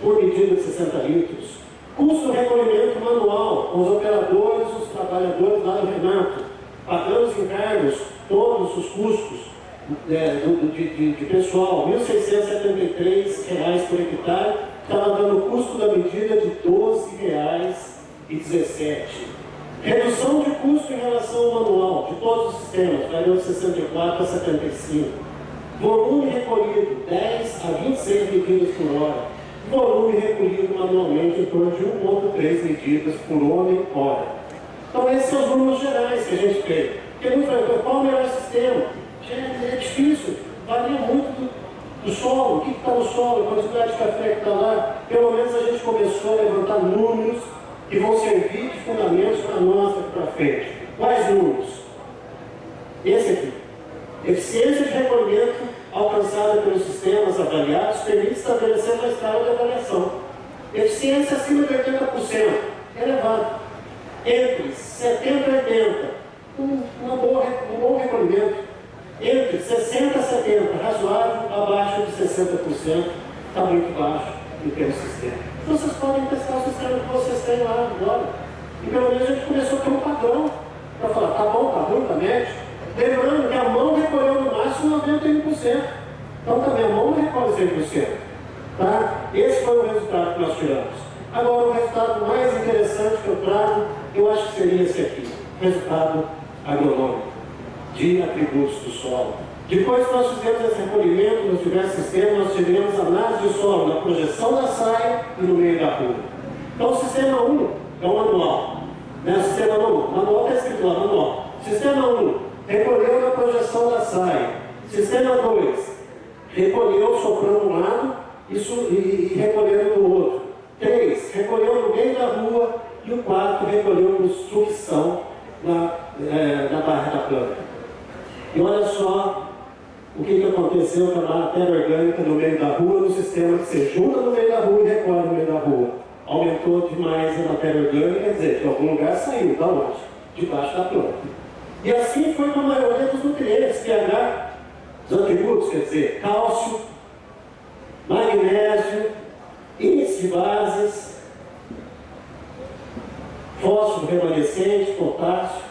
por medida de 60 litros. Custo do recolhimento manual, com os operadores, os trabalhadores lá do Renato. Pagamos encargos, todos os custos de pessoal, R$ 1.673 por hectare, estava dando o custo da medida de R$ 12,17. Redução de custo em relação ao manual, de todos os sistemas, variou de 64 a 75. Volume recolhido, 10 a 26 medidas por hora. Volume recolhido manualmente em torno de 1,3 medidas por homem-hora. Então esses são os números gerais que a gente tem. Porque muitos vai dizer, qual é o melhor sistema? É difícil, varia muito do solo, o que está no solo, a quantidade de café que está lá. Pelo menos a gente começou a levantar números que vão servir de fundamentos para nós daqui para frente. Quais números? Esse aqui. Eficiência de recolhimento alcançada pelos sistemas avaliados permite estabelecer uma escala de avaliação. Eficiência acima de 80%, elevado. Entre 70% e 80%, um bom recolhimento. Entre 60% a 70%, razoável, abaixo de 60%, está muito baixo em termos de sistema. Então vocês podem testar o sistema que vocês têm lá agora. E pelo menos a gente começou a ter um padrão para falar, tá bom, tá ruim, tá médio. Lembrando que a mão recolheu no máximo 91%. Então também a mão não recolhe 100%. Tá? Esse foi o resultado que nós tiramos. Agora o resultado mais interessante que eu trago, eu acho que seria esse aqui. Resultado agronômico, de atributos do solo. Depois que nós fizemos esse recolhimento nos diversos sistemas, nós tivemos análise de solo na projeção da saia e no meio da rua. Então o sistema 1 é o manual. Né? O sistema 1, manual está escrito lá, manual. Sistema 1, recolheu na projeção da saia. Sistema 2, recolheu soprando um lado e recolhendo no outro. 3, recolheu no meio da rua. E o 4, recolheu por sucção na barra da planta. E olha só o que aconteceu com a matéria orgânica no meio da rua, no sistema que se junta no meio da rua e recolhe no meio da rua. Aumentou demais a matéria orgânica, quer dizer, de algum lugar saiu, da onde? Debaixo da planta. E assim foi com a maioria dos nutrientes, pH, os atributos, quer dizer, cálcio, magnésio, índice de bases, fósforo remanescente, potássio.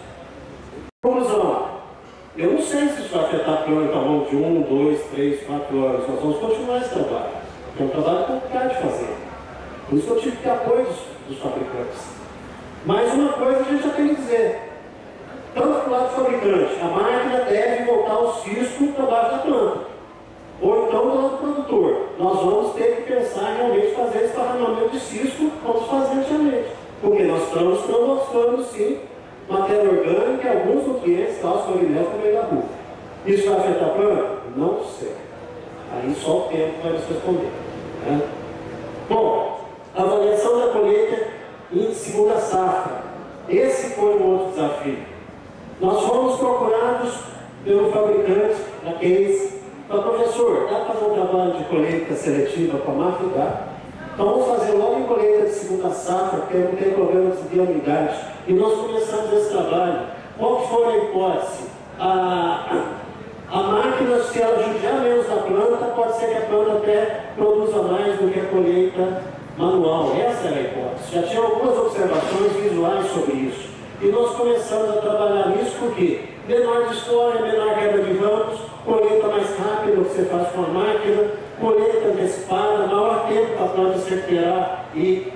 Conclusão, eu não sei se isso vai afetar a planta ao longo de 1, 2, 3, 4 anos. Nós vamos continuar esse trabalho. É um trabalho complicado de fazer. Por isso que eu tive que ter apoio dos fabricantes. Mas uma coisa a gente já tem que dizer. Tanto do lado do fabricante, a máquina deve voltar o cisco para baixo da planta. Ou então do lado do produtor. nós vamos ter que pensar realmente fazer esparramamento de cisco como se fazia antigamente. Porque nós estamos mostrando, sim, matéria orgânica e alguns nutrientes, cálcio, magnésio, no meio da rua. Isso vai afetar a planta? Não sei. Aí só o tempo vai nos responder. Né? Bom, avaliação da colheita em segunda safra. Esse foi um outro desafio. Nós fomos procurados pelo fabricante da Case. Falei, professor, dá para fazer um trabalho de colheita seletiva com a máquina? Dá. Então vamos fazer logo em colheita de segunda safra, porque não tem problema de umidade. E nós começamos esse trabalho. Qual foi a hipótese? A máquina, se ela judiar menos da planta, pode ser que a planta até produza mais do que a colheita manual. Essa era a hipótese. Já tinha algumas observações visuais sobre isso. E nós começamos a trabalhar nisso porque menor distória, menor quebra de ramos, colheita mais rápida, o que você faz com a máquina, colheita antecipada, maior tempo para a planta se recuperar e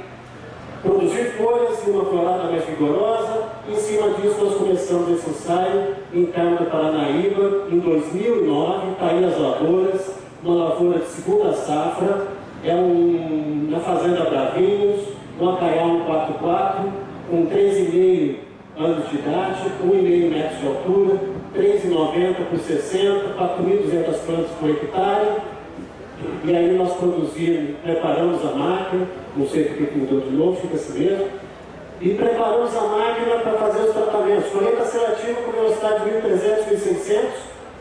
produzir folhas e uma florada mais vigorosa. Em cima disso, nós começamos esse ensaio em Carmo do Paranaíba, em 2009, está aí as lavouras, uma lavoura de segunda safra, na Fazenda Bravinhos, um Acaial 144, com 13,5 anos de idade, 1,5 metros de altura, 3,90 por 60, 4.200 plantas por hectare. E aí nós produzimos, preparamos a máquina, não sei porque que mudou de novo, fica assim mesmo, e preparamos a máquina para fazer os tratamentos. Colheita seletiva com velocidade de 1.300, 1.600,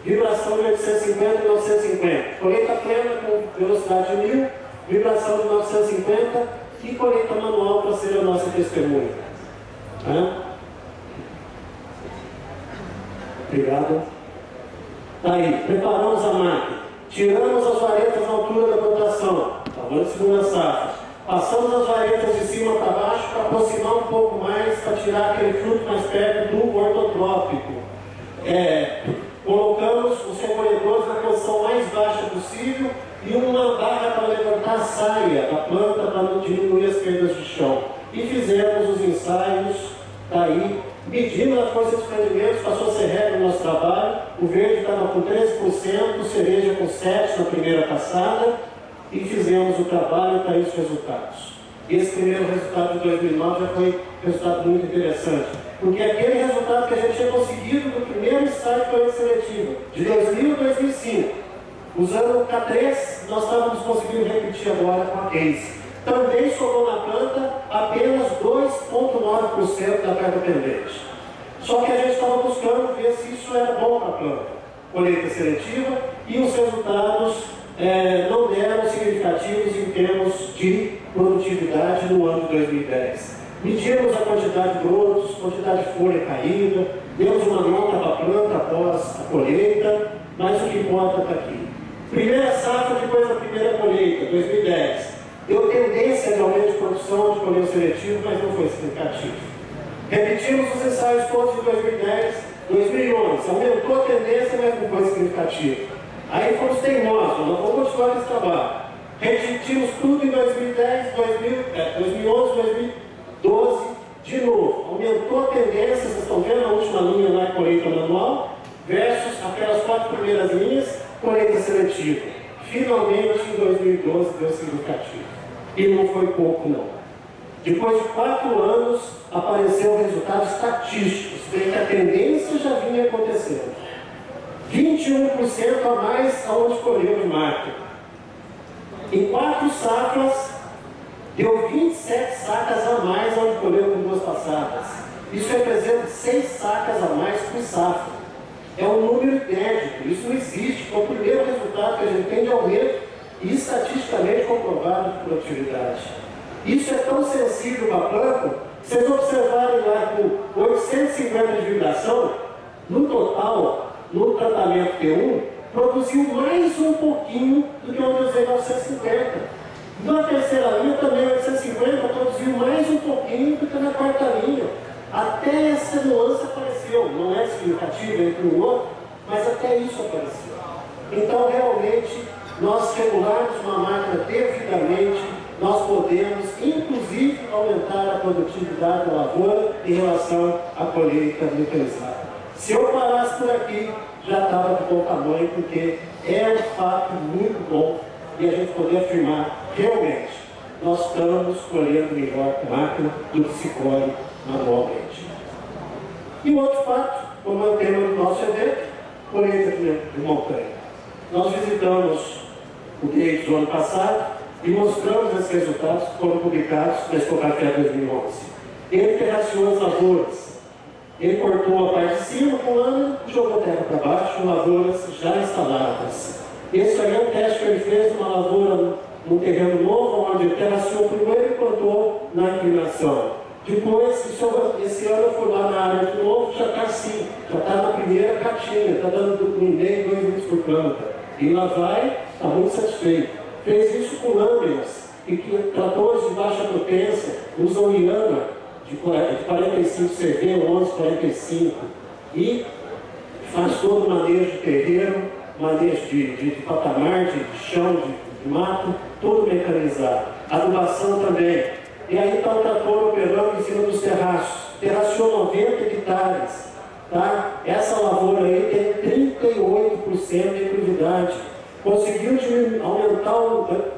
vibração de 850 e 950. Colheita plena com velocidade de 1.000, vibração de 950 e colheita manual para ser a nossa testemunha. Obrigado. Aí, preparamos a máquina, tiramos as varetas na altura da plantação, lavoura de segunda safra, passamos as varetas de cima para baixo para aproximar um pouco mais, para tirar aquele fruto mais perto do ortotrópico. Colocamos os recolhedores na posição mais baixa possível e uma barra para levantar a saia da planta para não diminuir as perdas de chão. E fizemos os ensaios, daí, medindo a força de desprendimentos, passou a ser regra no nosso trabalho. O verde estava com 13%, cereja com 7% na primeira passada, e fizemos o trabalho para os resultados. Esse primeiro resultado de 2009 já foi um resultado muito interessante, porque aquele resultado que a gente tinha conseguido no primeiro ensaio de colheita seletiva, de 2000 a 2005, usando o K3, nós estávamos conseguindo repetir agora com a Case. Também sobrou na planta apenas 2,9% da carga pendente. Só que a gente estava buscando ver se isso era bom para a planta. Colheita seletiva e os resultados não deram significativos em termos de produtividade no ano de 2010. Medimos a quantidade de brotos, quantidade de folha caída, demos uma nota para a planta após a colheita, mas o que importa está aqui. Primeira safra depois da primeira colheita, 2010. Deu tendência de aumento de produção de colheita seletivo, mas não foi significativo. Repetimos os ensaios todos de 2010, 2011. Aumentou a tendência, mas não foi significativo. Aí fomos teimosos, nós vamos continuar esse trabalho. Repetimos tudo em 2010, 2011, 2012, de novo. Aumentou a tendência, vocês estão vendo a última linha lá, colheita manual, versus aquelas 4 primeiras linhas, colheita seletiva. Finalmente, em 2012, deu significativo. E não foi pouco, não. Depois de 4 anos, apareceu resultados estatísticos, porque a tendência já vinha acontecendo. 21% a mais aonde colheu de máquina. Em 4 safras, deu 27 sacas a mais aonde colheu com 2 passadas. Isso representa 6 sacas a mais por safra. É um número inédito, isso não existe. É o primeiro resultado que a gente tem de aumento e estatisticamente comprovado de produtividade. Isso é tão sensível para a planta, vocês observarem lá com 850 de vibração, no total, no tratamento T1, produziu mais um pouquinho do que onde eu usei 950. Na terceira linha também 850 produziu mais um pouquinho do que na quarta linha. Até essa nuance apareceu, não é significativa entre um outro, mas até isso apareceu. Então, realmente, nós regularmos uma máquina devidamente, nós podemos, inclusive, aumentar a produtividade da lavoura em relação à colheita mecanizada. Se eu parasse por aqui, já estava de bom tamanho, porque é um fato muito bom e a gente poder afirmar, realmente, nós estamos colhendo melhor com máquina do que se colhe manualmente. E o outro fato, como é o tema do nosso evento, colheita de montanha. Nós visitamos o Gates do ano passado e mostramos esses resultados que foram publicados na Expocafé 2011. Ele terraceou as lavouras. Ele cortou a parte de cima com lâmina e jogou terra para baixo com lavouras já instaladas. Esse aí é um teste que ele fez numa lavoura, num terreno novo, onde ele terraceou primeiro e plantou na inclinação. Depois, esse ano eu fui lá na área de novo, já está assim, já está na primeira caixinha, está dando no meio 2 litros por planta. E lá vai, está muito satisfeito. Fez isso com lâminas, e que tratores de baixa potência usam Iana de 45 CV, 1145, e faz todo o manejo de terreno, manejo de patamar, de chão, de mato, todo mecanizado. Adubação também. E aí está o trator operando em cima dos terraços. Terraceou 90 hectares. Tá? Essa lavoura aí tem 38% de inclusividade. Conseguiu aumentar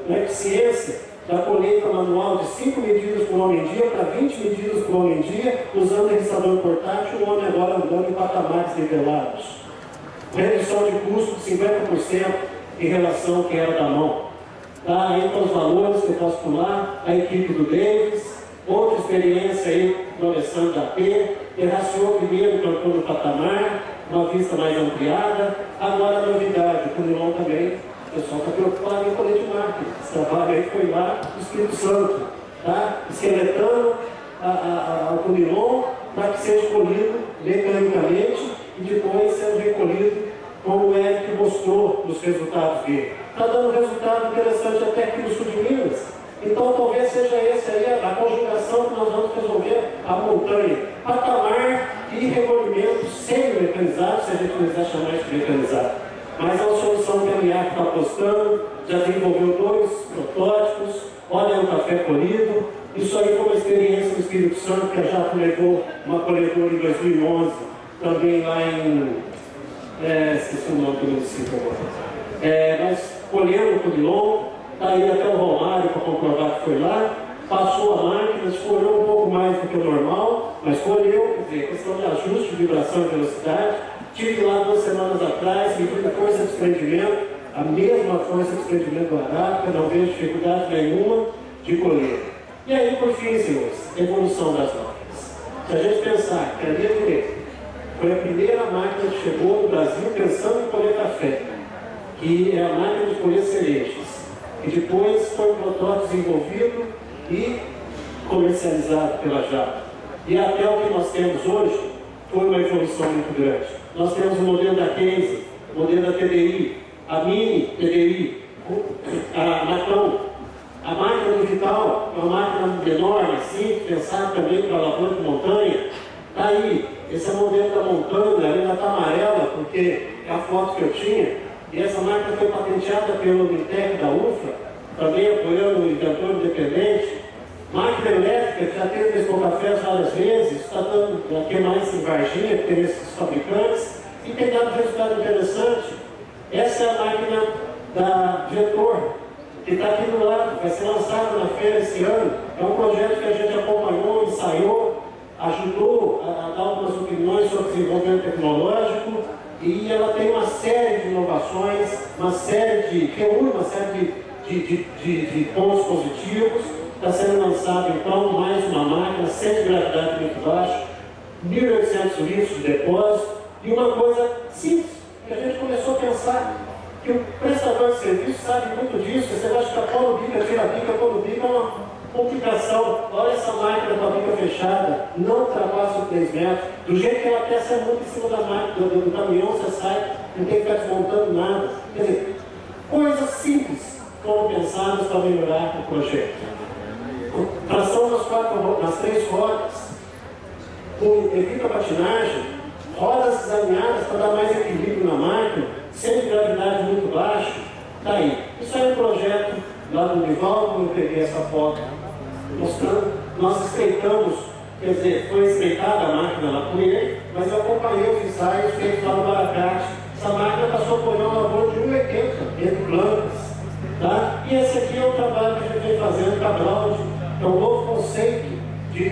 a eficiência da colheita manual de 5 medidas por homem-dia para 20 medidas por homem-dia, usando registrador portátil, o homem agora andando em patamares nivelados. Redução de custo de 50% em relação ao que era da mão. Tá? Aí estão os valores que eu posso pular, a equipe do Davis, outra experiência aí do Alessandro da P, terraceou primeiro, plantou no patamar, uma vista mais ampliada. Agora a novidade, o Cunilon também, o pessoal está preocupado em colher de máquina. Esse trabalho aí foi lá no Espírito Santo, tá? Esqueletando o Cunilon para que seja colhido mecanicamente e depois sendo recolhido como o Eric mostrou nos resultados dele. Está dando resultado interessante até aqui no sul de Minas. Então talvez seja esse aí a conjugação que nós vamos resolver a montanha. Patamar e recolhimento semi-mecanizado, se a gente quiser chamar isso de mecanizado. Mas é uma solução que a MIAC está apostando, já desenvolveu 2 protótipos, olha o café colhido. Isso aí foi uma experiência no Espírito Santo, que a Jato levou uma colhedora em 2011, também lá em... esqueci o nome do município agora. Mas colhendo o Cunilon, está aí até o Romário para comprovar que foi lá, passou a máquina, escorou um pouco mais do que o normal, mas colheu, quer dizer, questão de ajuste de vibração e velocidade. Tive lá 2 semanas atrás, medindo força de desprendimento, a mesma força de desprendimento do Arábica, não vejo dificuldade nenhuma de colher. E aí, por fim, senhores, evolução das máquinas. Se a gente pensar que a linha direita foi a primeira máquina que chegou no Brasil pensando em colher café, que é a máquina de colher cerejas, e depois foi um protótipo desenvolvido e comercializado pela Jato. E até o que nós temos hoje foi uma evolução muito grande. Nós temos o modelo da Case, o modelo da TDI, a Mini TDI, a Macron, a máquina do Vital, uma máquina enorme, simples, pensada também para lavoura de montanha. Está aí, esse é o modelo da montanha, ela ainda está amarela, porque é a foto que eu tinha. E essa máquina foi patenteada pelo Mintec da UFA, também apoiando o inventor independente. Máquina elétrica, que já teve Expocafés várias vezes, está dando aqui mais em Varginha, que tem esses fabricantes, e tem dado um resultado interessante. Essa é a máquina da Vetor, que está aqui do lado, vai ser lançada na feira esse ano. É um projeto que a gente acompanhou, ensaiou, ajudou a dar algumas opiniões sobre desenvolvimento tecnológico, e ela tem uma série de inovações, reúne uma série de pontos positivos. Está sendo lançado então mais uma máquina, centro de gravidade muito baixo, 1.800 litros de depósito, e uma coisa simples, que a gente começou a pensar, que o prestador de serviço sabe muito disso, você vai ficar pôr no bico, tira a bica, pôr no bico, é uma complicação. Olha essa máquina com a bica fechada, não ultrapassa os 3 metros, do jeito que ela quer ser muito em cima da máquina, do caminhão, você sai, não tem que ficar desmontando nada. Quer dizer, coisas simples foram pensadas para melhorar o projeto. Tração nas 3 rodas, com evita patinagem, rodas desalinhadas para dar mais equilíbrio na máquina, centro de gravidade muito baixo. Está aí. Isso é um projeto lá do Nivaldo, eu peguei essa foto mostrando. Nós estreitamos, quer dizer, foi estreitada a máquina lá com ele, mas eu acompanhei os ensaios feitos lá no Baracate. Essa máquina passou por uma lavoura de 1,80 entre blancas. Tá? Cabral, é um novo conceito de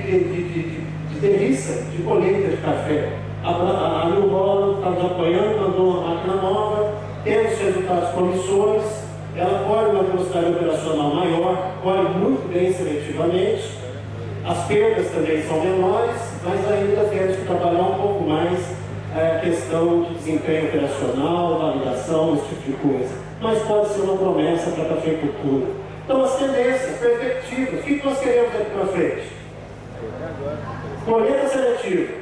delícia, de colheita de café. A New Holland está nos apoiando, mandou uma máquina nova, temos resultados promissores, ela colhe uma velocidade operacional maior, colhe muito bem seletivamente, as perdas também são menores, mas ainda temos que trabalhar um pouco mais a questão de desempenho operacional, validação, esse tipo de coisa. Mas pode ser uma promessa para a cafeicultura. Então, as tendências, perspectivas, o que nós queremos daqui para frente? Colheita seletiva,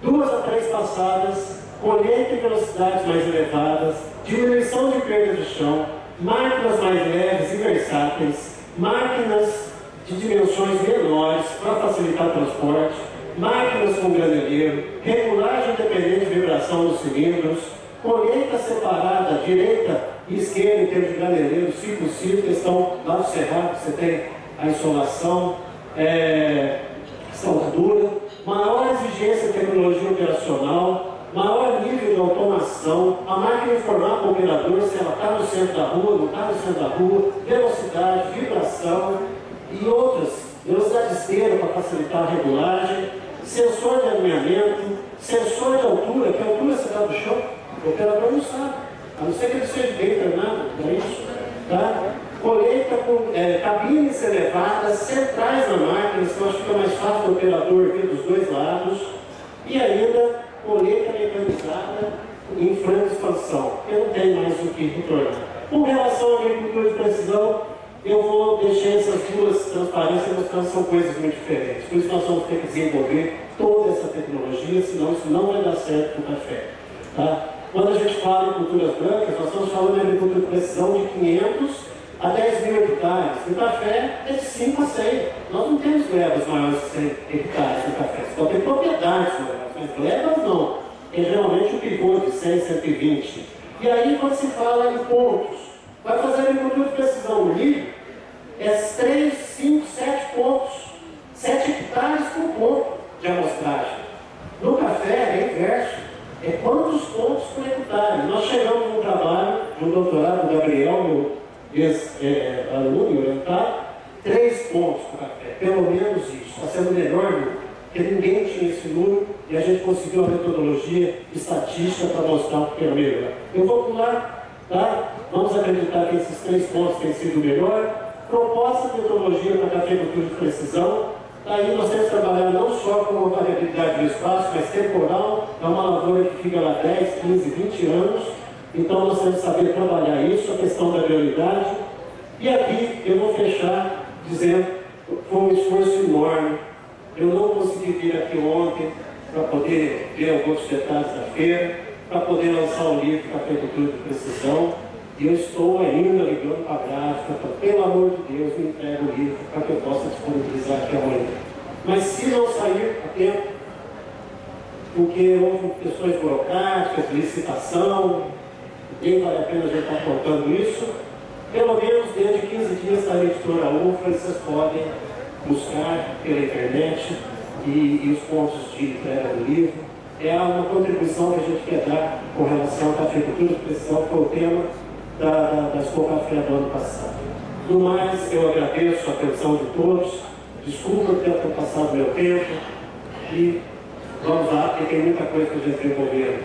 2 a 3 passadas, colheita em velocidades mais elevadas, diminuição de perda de chão, máquinas mais leves e versáteis, máquinas de dimensões menores para facilitar o transporte, máquinas com graneleiro, regulagem independente de vibração dos cilindros, colheita separada, direita e esquerda em termos de graneleiro, se possível, questão lá do cerrado, você tem a insolação, soldadura, maior exigência de tecnologia operacional, maior nível de automação, a máquina informar para o operador se ela está no centro da rua, não está no centro da rua, velocidade, vibração e outras, velocidade esteira para facilitar a regulagem, sensor de alinhamento, sensor de altura, que altura você está do chão, o operador não sabe, a não ser que ele seja bem treinado para isso, tá? Colheita com cabines elevadas, centrais na máquina, que eu acho que fica mais fácil do operador ver dos dois lados, e ainda colheita mecanizada em franca expansão, que não tem mais o que retornar. Com relação à agricultura de precisão, eu vou deixar essas duas transparências mostrando que são coisas muito diferentes. Por isso nós vamos ter que desenvolver toda essa tecnologia, senão isso não vai dar certo para o café. Tá? Quando a gente fala em culturas brancas, nós estamos falando de agricultura de precisão de 500 a 10 mil hectares. O café é de 5 a 100. Nós não temos glebas maiores de 100 hectares no café. Só tem propriedades maiores, mas glebas não. É geralmente o pivô de 100, 120. E aí, quando se fala em pontos, vai fazer agricultura de precisão no milho, é 3, 5, 7 pontos. 7 hectares por ponto de amostragem. No café é inverso. É quantos pontos por hectare. Nós chegamos num trabalho, no doutorado do Gabriel, meu ex-aluno orientado, 3 pontos para o café, pelo menos isso. Está sendo melhor, porque ninguém tinha esse número e a gente conseguiu uma metodologia estatística para mostrar o que era melhor. Eu vou pular, tá? Vamos acreditar que esses 3 pontos têm sido melhor. Proposta de metodologia para cafeicultura de precisão. Aí nós temos que trabalhar não só com a variabilidade do espaço, mas temporal. É uma lavoura que fica lá 10, 15, 20 anos. Então nós temos que saber trabalhar isso, a questão da prioridade. E aqui eu vou fechar dizendo que foi um esforço enorme. Eu não consegui vir aqui ontem para poder ver alguns detalhes da feira, para poder lançar o livro Cafeicultura de Precisão. E eu estou ainda ligando para a gráfica, para, pelo amor de Deus, me entregue o livro para que eu possa disponibilizar aqui amanhã. Mas se não sair a tempo, porque houve questões burocráticas, licitação, nem vale a pena a gente estar contando isso, pelo menos dentro de 15 dias está a editora UFRA, vocês podem buscar pela internet e os pontos de entrega do livro. É uma contribuição que a gente quer dar com relação à cafeicultura de precisão, que foi o tema da Expo Café do ano passado. No mais, eu agradeço a atenção de todos, desculpa por ter passado meu tempo e vamos lá, porque tem muita coisa que a gente desenvolver.